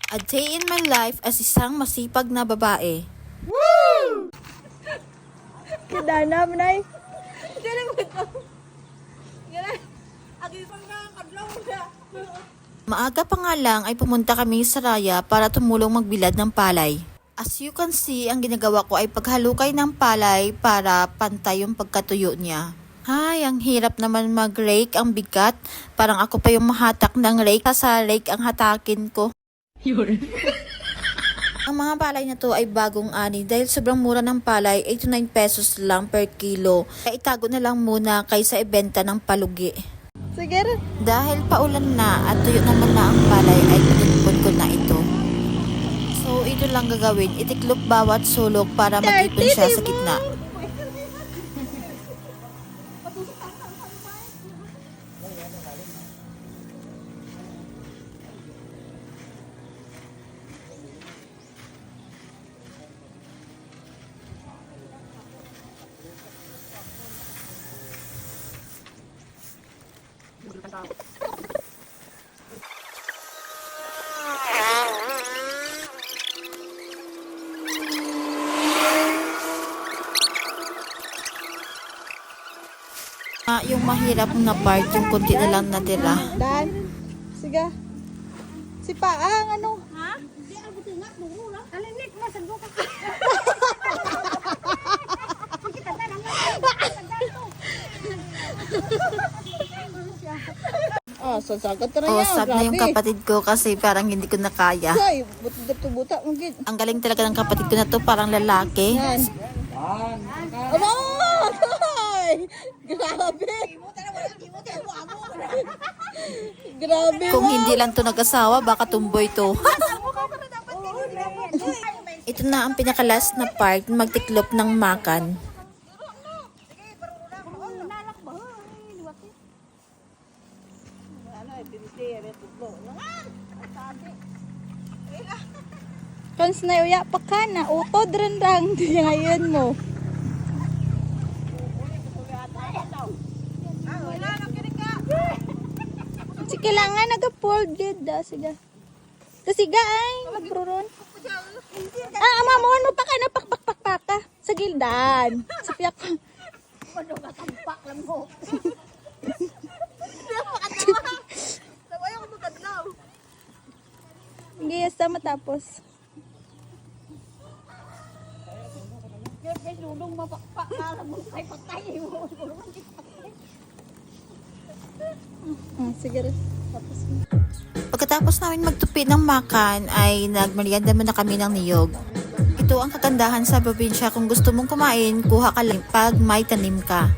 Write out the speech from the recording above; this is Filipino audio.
A day in my life as isang masipag na babae. Kadana mo nay. Maaga pa nga lang ay pumunta kami sa Raya para tumulong magbilad ng palay. As you can see, ang ginagawa ko ay paghalukay ng palay para pantay yung pagkatuyo niya. Ay, ang hirap naman mag-rake, ang bigat. Parang ako pa yung mahatak ng rake. Sa rake ang hatakin ko. Ang mga palay na to ay bagong ani dahil sobrang mura ng palay, 89 pesos lang per kilo. Kaya itago na lang muna kaysa ibenta ng palugi. Sige rin. Dahil paulan na at tuyo naman na ang palay ay pinipon ko na ito. So ito lang gagawin, itiklop bawat sulok para mag-ipon siya sa gitna. Yung mahirap na part, yung kunti na lang natira. Dan. Sige. Si Paang ano? Sasagat na Oh, yan. sad na yung kapatid ko kasi parang hindi ko na kaya. Ay, buta mo gid. Ang galing talaga ng kapatid ko na to, parang lalaki. Yan. Ay! Grabe. Grabe. Kung hindi lang to nag-asawa, baka tumboy to. Ito na ang pinakalas na part, magtiklop ng makan. Kans na uya pa ka na, utod rin lang. Di ngayon mo. Si kailangan nag-fold gid da siga. Siga ay magpuron. Amamuhan mo pa ka na pakpakpakpaka sa gildan. Sa piyak. Ano ka tampak lang mo. Sabay ako magkadlaw. Hindi yasta matapos. Dudong mapakpak ka mo kay patay mo. Sige rin. Tapos Pagkatapos namin magtupi ng makan, ay nagmerienda muna kami ng niyog. Ito ang kagandahan sa probinsya, kung gusto mong kumain, kuha ka lang pag may tanim ka.